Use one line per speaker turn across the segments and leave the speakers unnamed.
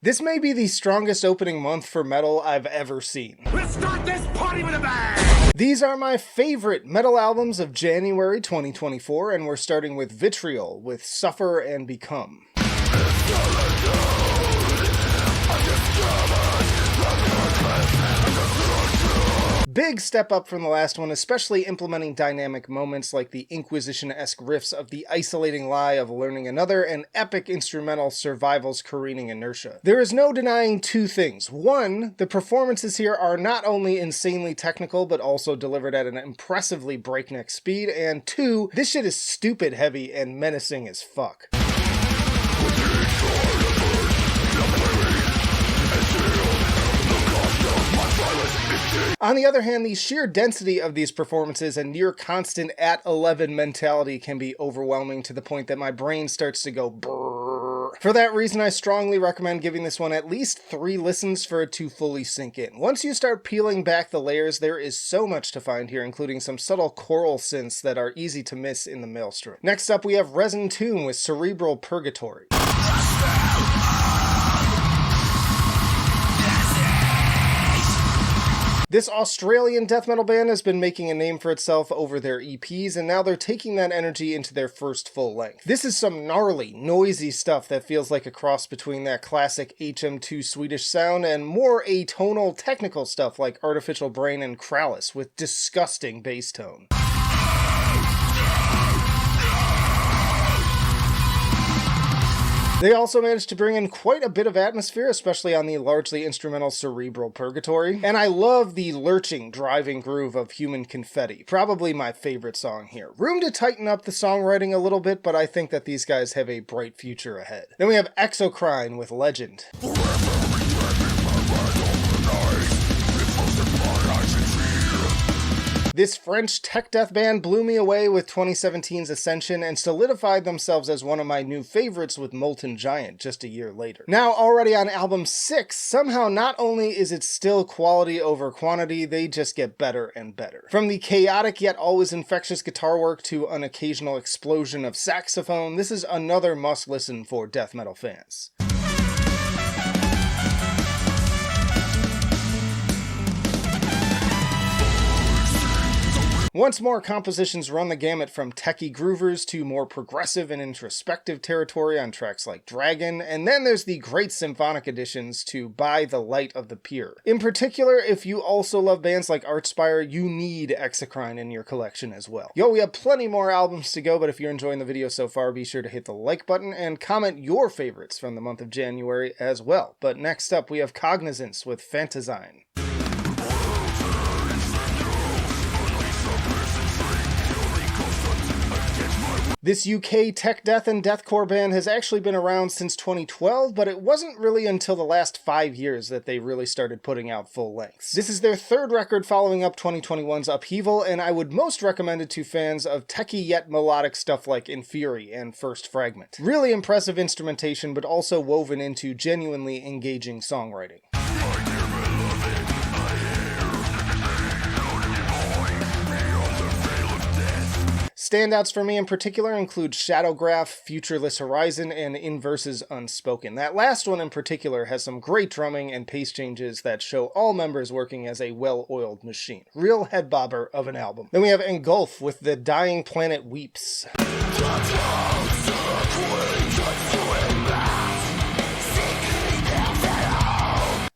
This may be the strongest opening month for metal I've ever seen.
Let's start this party with a bang!
These are my favorite metal albums of January 2024, and we're starting with Vitriol with Suffer and Become. Big step up from the last one, especially implementing dynamic moments like the Inquisition-esque riffs of The Isolating Lie of Learning Another and epic instrumental Survival's Careening Inertia. There is no denying two things. One, the performances here are not only insanely technical, but also delivered at an impressively breakneck speed, and two, this shit is stupid heavy and menacing as fuck. On the other hand, the sheer density of these performances and near constant at 11 mentality can be overwhelming to the point that my brain starts to go brrrr. For that reason, I strongly recommend giving this one at least 3 listens for it to fully sink in. Once you start peeling back the layers, there is so much to find here, including some subtle choral synths that are easy to miss in the maelstrom. Next up, we have Resin Tomb with Cerebral Purgatory. This Australian death metal band has been making a name for itself over their EPs, and now they're taking that energy into their first full length. This is some gnarly, noisy stuff that feels like a cross between that classic HM2 Swedish sound and more atonal technical stuff like Artificial Brain and Krallis with disgusting bass tone. They also managed to bring in quite a bit of atmosphere, especially on the largely instrumental Cerebral Purgatory. And I love the lurching, driving groove of Human Confetti, probably my favorite song here. Room to tighten up the songwriting a little bit, but I think that these guys have a bright future ahead. Then we have Exocrine with Legend. This French tech death band blew me away with 2017's Ascension and solidified themselves as one of my new favorites with Molten Giant just a year later. Now already on album 6, somehow not only is it still quality over quantity, they just get better and better. From the chaotic yet always infectious guitar work to an occasional explosion of saxophone, this is another must listen for death metal fans. Once more, compositions run the gamut from techie groovers to more progressive and introspective territory on tracks like Dragon, and then there's the great symphonic additions to By the Light of the Pure. In particular, if you also love bands like Archspire, you need Exocrine in your collection as well. Yo, we have plenty more albums to go, but if you're enjoying the video so far, be sure to hit the like button and comment your favorites from the month of January as well. But next up, we have Cognizance with Fantazine. This UK tech death and deathcore band has actually been around since 2012, but it wasn't really until the last 5 years that they really started putting out full lengths. This is their third record following up 2021's Upheaval, and I would most recommend it to fans of techie yet melodic stuff like Inferi and First Fragment. Really impressive instrumentation, but also woven into genuinely engaging songwriting. Standouts for me in particular include Shadowgraph, Futureless Horizon, and Inverse's Unspoken. That last one in particular has some great drumming and pace changes that show all members working as a well-oiled machine. Real head bobber of an album. Then we have Engulf with The Dying Planet Weeps.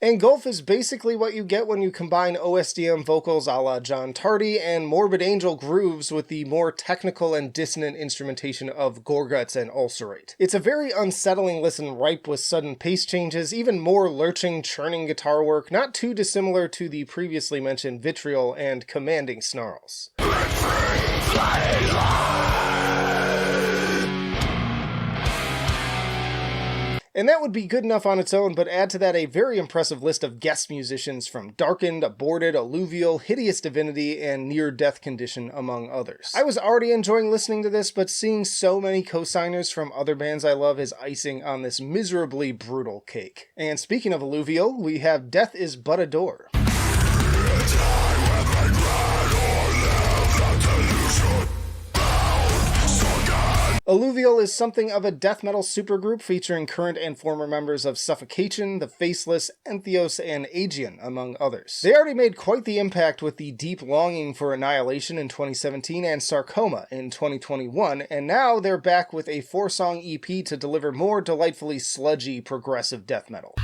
Engulf is basically what you get when you combine OSDM vocals a la John Tardy and Morbid Angel grooves with the more technical and dissonant instrumentation of Gorguts and Ulcerate. It's a very unsettling listen ripe with sudden pace changes, even more lurching, churning guitar work, not too dissimilar to the previously mentioned Vitriol and commanding snarls. And that would be good enough on its own, but add to that a very impressive list of guest musicians from Darkened, Aborted, Alluvial, Hideous Divinity, and Near Death Condition, among others. I was already enjoying listening to this, but seeing so many co-signers from other bands I love is icing on this miserably brutal cake. And speaking of Alluvial, we have Death is But a Door. Alluvial is something of a death metal supergroup featuring current and former members of Suffocation, The Faceless, Entheos, and Aegean, among others. They already made quite the impact with the Deep Longing for Annihilation in 2017 and Sarcoma in 2021, and now they're back with a 4-song EP to deliver more delightfully sludgy progressive death metal.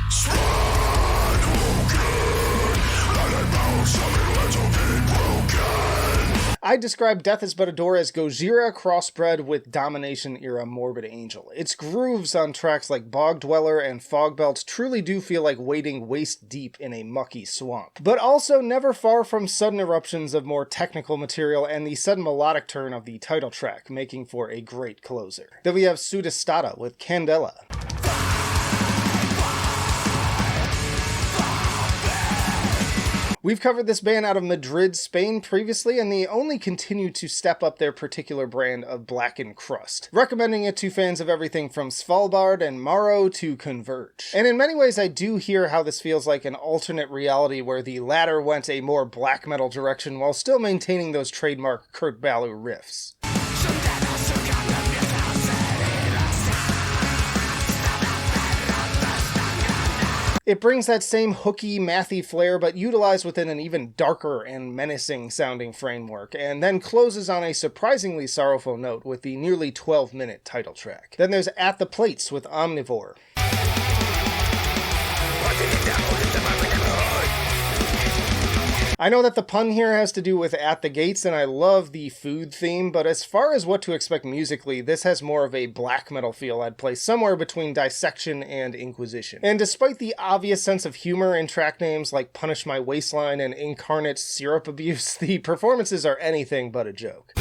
I describe Death Is But a Door as Gojira crossbred with Domination-era Morbid Angel. Its grooves on tracks like Bog Dweller and Fog Belt truly do feel like wading waist deep in a mucky swamp, but also never far from sudden eruptions of more technical material and the sudden melodic turn of the title track, making for a great closer. Then we have Sudestada with Candela. We've covered this band out of Madrid, Spain previously, and they only continue to step up their particular brand of blackened crust, recommending it to fans of everything from Svalbard and Maro to Converge. And in many ways I do hear how this feels like an alternate reality where the latter went a more black metal direction while still maintaining those trademark Kurt Ballou riffs. It brings that same hooky, mathy flair, but utilized within an even darker and menacing sounding framework, and then closes on a surprisingly sorrowful note with the nearly 12-minute title track. Then there's At the Plates with Omnivore. I know that the pun here has to do with At the Gates, and I love the food theme, but as far as what to expect musically, this has more of a black metal feel I'd place somewhere between Dissection and Inquisition. And despite the obvious sense of humor in track names like Punish My Waistline and Incarnate Syrup Abuse, the performances are anything but a joke.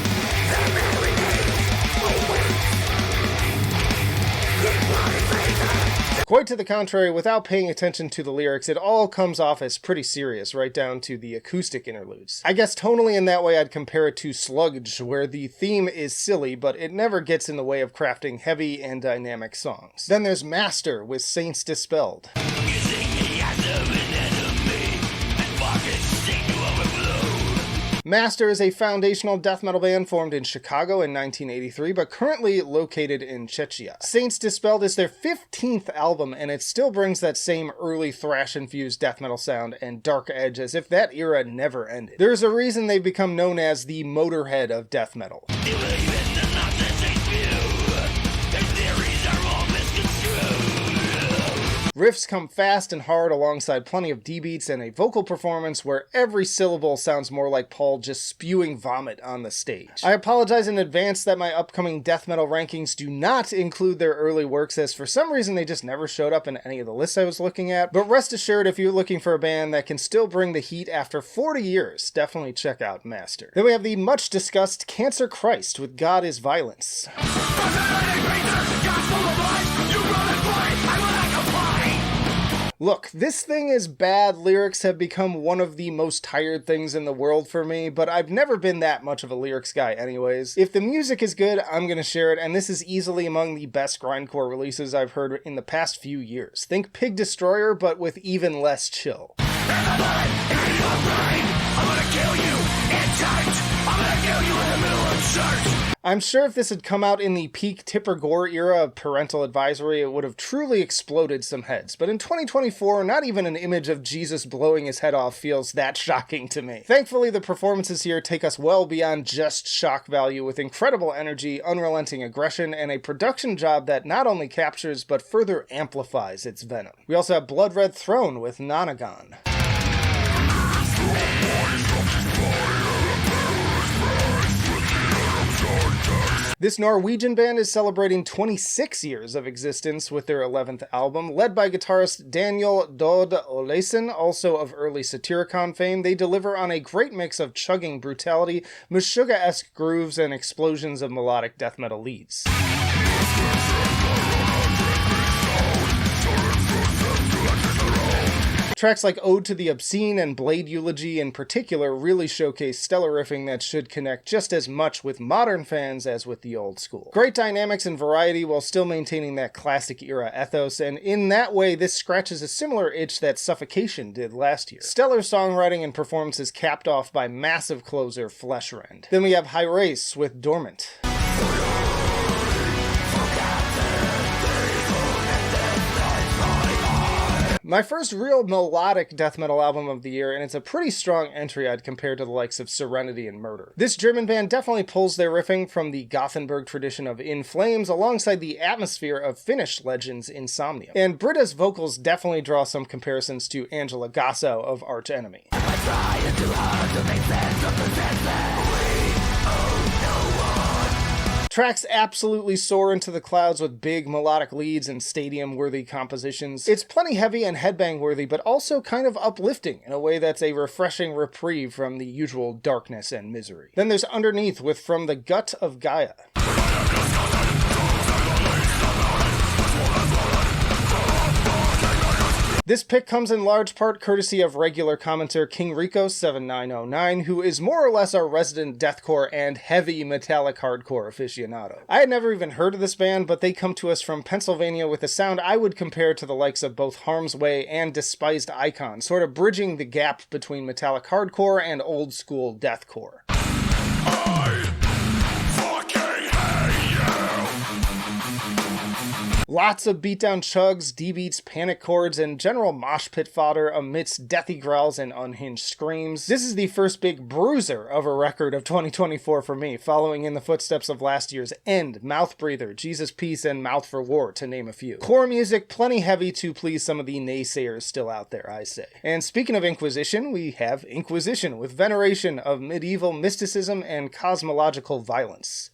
Quite to the contrary, without paying attention to the lyrics, it all comes off as pretty serious, right down to the acoustic interludes. I guess tonally in that way I'd compare it to Sludge, where the theme is silly, but it never gets in the way of crafting heavy and dynamic songs. Then there's Master with Saints Dispelled. Master is a foundational death metal band formed in Chicago in 1983, but currently located in Czechia. Saints Dispelled is their 15th album, and it still brings that same early thrash-infused death metal sound and dark edge as if that era never ended. There's a reason they've become known as the Motorhead of death metal. Riffs come fast and hard alongside plenty of D-beats and a vocal performance where every syllable sounds more like Paul just spewing vomit on the stage. I apologize in advance that my upcoming death metal rankings do not include their early works, as for some reason they just never showed up in any of the lists I was looking at, but rest assured if you're looking for a band that can still bring the heat after 40 years, definitely check out Master. Then we have the much discussed Cancer Christ with God is Violence. Look, this thing is bad. Lyrics have become one of the most tired things in the world for me, but I've never been that much of a lyrics guy anyways. If the music is good, I'm gonna share it, and this is easily among the best grindcore releases I've heard in the past few years. Think Pig Destroyer, but with even less chill. I'm sure if this had come out in the peak Tipper Gore era of parental advisory, it would have truly exploded some heads. But in 2024, not even an image of Jesus blowing his head off feels that shocking to me. Thankfully, the performances here take us well beyond just shock value with incredible energy, unrelenting aggression, and a production job that not only captures but further amplifies its venom. We also have Blood Red Throne with Nonagon. This Norwegian band is celebrating 26 years of existence with their 11th album. Led by guitarist Daniel Dode Olesen, also of early Satyricon fame, they deliver on a great mix of chugging brutality, Meshuggah-esque grooves, and explosions of melodic death metal leads. Tracks like Ode to the Obscene and Blade Eulogy in particular really showcase stellar riffing that should connect just as much with modern fans as with the old school. Great dynamics and variety while still maintaining that classic era ethos, and in that way this scratches a similar itch that Suffocation did last year. Stellar songwriting and performances capped off by massive closer Fleshrend. Then we have High Race with Dormant. My first real melodic death metal album of the year, and it's a pretty strong entry I'd compare to the likes of Serenity and Murder. This German band definitely pulls their riffing from the Gothenburg tradition of In Flames alongside the atmosphere of Finnish legends Insomnium. And Britta's vocals definitely draw some comparisons to Angela Gasso of Arch Enemy. Tracks absolutely soar into the clouds with big melodic leads and stadium-worthy compositions. It's plenty heavy and headbang-worthy, but also kind of uplifting in a way that's a refreshing reprieve from the usual darkness and misery. Then there's Underneath with From the Gut of Gaia. This pick comes in large part courtesy of regular commenter King Rico 7909, who is more or less our resident deathcore and heavy metallic hardcore aficionado. I had never even heard of this band, but they come to us from Pennsylvania with a sound I would compare to the likes of both Harm's Way and Despised Icon, sort of bridging the gap between metallic hardcore and old school deathcore. Lots of beatdown chugs, D-beats, panic chords, and general mosh pit fodder amidst deathy growls and unhinged screams. This is the first big bruiser of a record of 2024 for me, following in the footsteps of last year's End, Mouth Breather, Jesus Peace, and Mouth for War, to name a few. Core music plenty heavy to please some of the naysayers still out there, I say. And speaking of Inquisition, we have Inquisition with veneration of medieval mysticism and cosmological violence.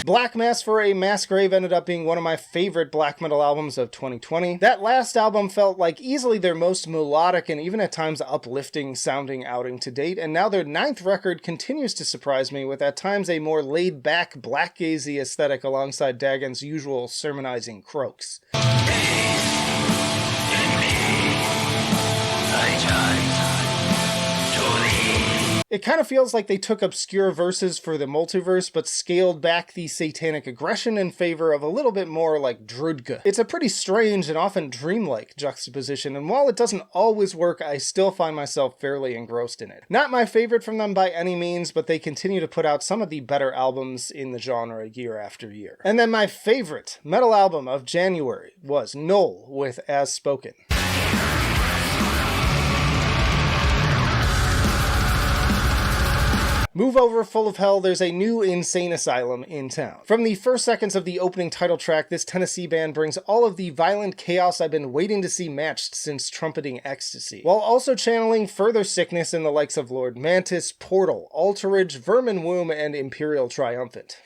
Black Mass for a Mass Grave ended up being one of my favorite black metal albums of 2020. That last album felt like easily their most melodic and even at times uplifting sounding outing to date, and now their 9th record continues to surprise me with at times a more laid-back, black-gazy aesthetic alongside Dagon's usual sermonizing croaks. It kind of feels like they took obscure verses for the multiverse, but scaled back the satanic aggression in favor of a little bit more like Drudge. It's a pretty strange and often dreamlike juxtaposition, and while it doesn't always work, I still find myself fairly engrossed in it. Not my favorite from them by any means, but they continue to put out some of the better albums in the genre year after year. And then my favorite metal album of January was Null with As Spoken. Move over, Full of Hell, there's a new insane asylum in town. From the first seconds of the opening title track, this Tennessee band brings all of the violent chaos I've been waiting to see matched since trumpeting Ecstasy, while also channeling further sickness in the likes of Lord Mantis, Portal, Alterage, Vermin Womb, and Imperial Triumphant.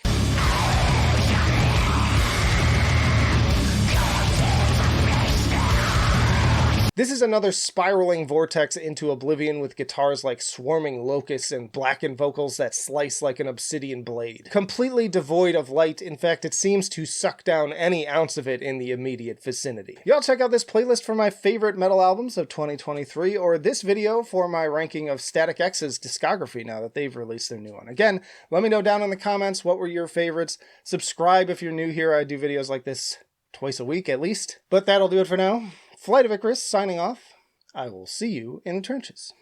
This is another spiraling vortex into oblivion with guitars like swarming locusts and blackened vocals that slice like an obsidian blade. Completely devoid of light, in fact it seems to suck down any ounce of it in the immediate vicinity. Y'all check out this playlist for my favorite metal albums of 2023, or this video for my ranking of Static X's discography now that they've released their new one. Again, let me know down in the comments what were your favorites. Subscribe if you're new here, I do videos like this twice a week at least. But that'll do it for now. Flight of Icarus signing off. I will see you in the trenches.